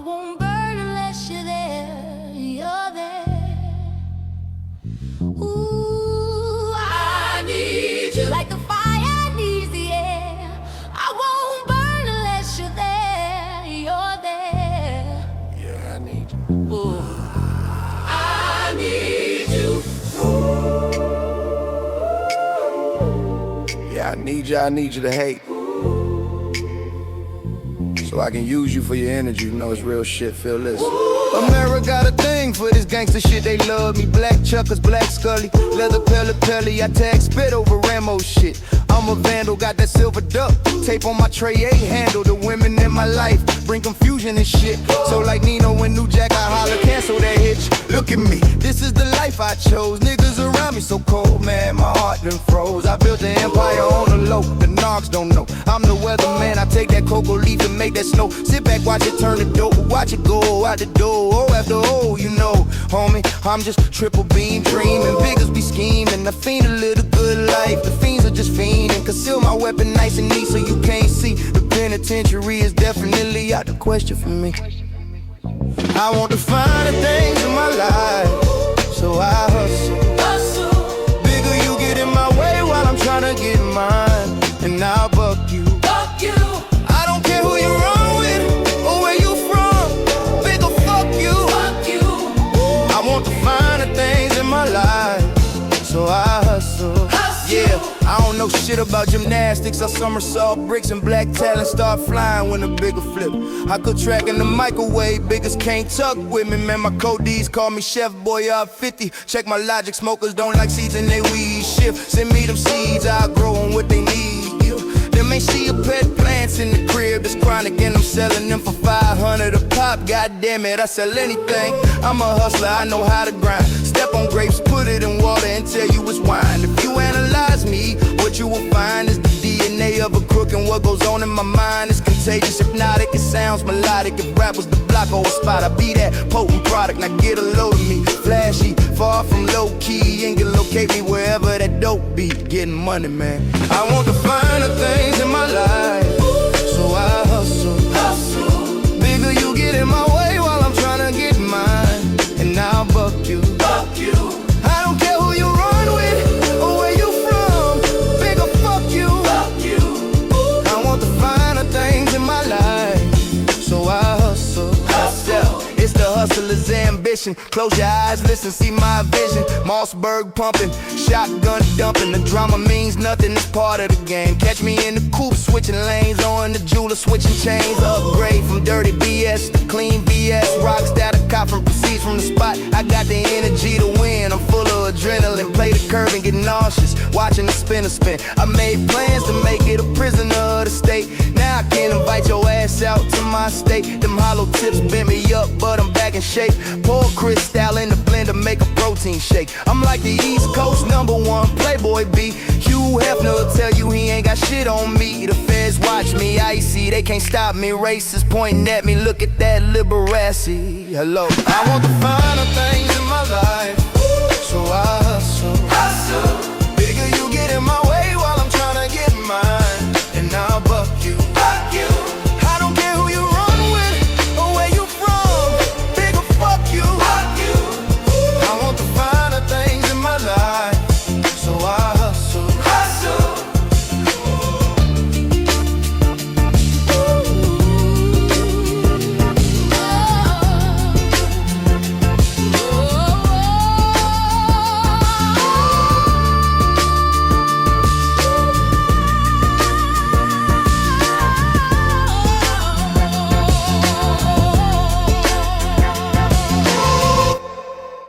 won't burn unless you're there, you're there. Ooh, I need you like the fire needs the air. I won't burn unless you're there, you're there. Yeah, I need you. Ooh, I need you. Yeah, I need you to hate, so I can use you for your energy. You know it's real shit, feel this. America got a thing for this gangster shit, they love me. Black chuckers, black scully, leather pelly. I tag spit over Rambo shit. I'm a vandal, got that silver duck tape on my tray, A handle. The women in my life bring confusion and shit. So like Nino and New Jack, I holler, cancel that hitch. Look at me, this is the life I chose. Niggas around me so cold, man, my heart done froze. I built an empire on the low, the narcs don't know. I'm the weatherman, I take that cocoa leaf and make that snow. Sit back, watch it turn the dope, watch it go out the door. Oh, after oh, you know, homie, I'm just triple beam dreaming. Biggers be scheming, I fiend a little good life. The fiends are just fiending, conceal my weapon nice and neat so you can't see. The penitentiary is definitely out the question for me. I want the finer things in my life, so I hustle. Bigger you get in my way while I'm trying to get mine, and I'll buck you. I don't care who you're wrong with or where you from, bigger fuck you. I want the finer things in my life, so I hustle. Yeah, I don't know shit about gymnastics. I somersault bricks and black talent start flying when a bigger flip. I could track in the microwave, biggers can't tuck with me. Man, my codees call me Chef Boy up 50. Check my logic, smokers don't like seeds and they weed shift. Send me them seeds, I'll grow on what they need. Them ain't see a pet plants in the crib that's chronic, and I'm selling them for 500 a pop. God damn it, I sell anything. I'm a hustler, I know how to grind. Step on grapes, put it in water and tell you it's wine. If you analyze me, what you will find is the DNA of a crook, and what goes on in my mind is contagious, hypnotic. It sounds melodic. If rap was the block or a spot, I'd be that potent product. Now get a load of me, flashy, far from low key, and can locate me wherever that dope be. Getting money, man. I want the finer things in my life, so I hustle. Bigger you get in my way while I'm trying to get mine, and I'll buck you. I don't care who you run with or where you from, bigger fuck you. I want the finer things in my life, so I hustle. It's the hustler's ambition. Close your eyes, listen, see my vision. Mossberg pumping, shotgun dumping. The drama means nothing, it's part of the game. Catch me in the coupe, switching lanes, on the jeweler, switching chains. Upgrade from dirty BS to clean BS. Rocks that a cop from proceeds from the spot. I got the energy to win, I'm full of adrenaline. Play the curve and get nauseous, watching the spin. I made plans to make it a prisoner of the state. Now I can't invite your ass out to my state. Them hollow tips bent me up, but I'm back in shape. Pour crystal in the blender, make a protein shake. I'm like the East Coast #1 Playboy B. Hugh Hefner will tell you he ain't got shit on me. The feds watch me, icy, they can't stop me. Racists pointing at me, look at that Liberace. Hello. I want the finer things in my life, so I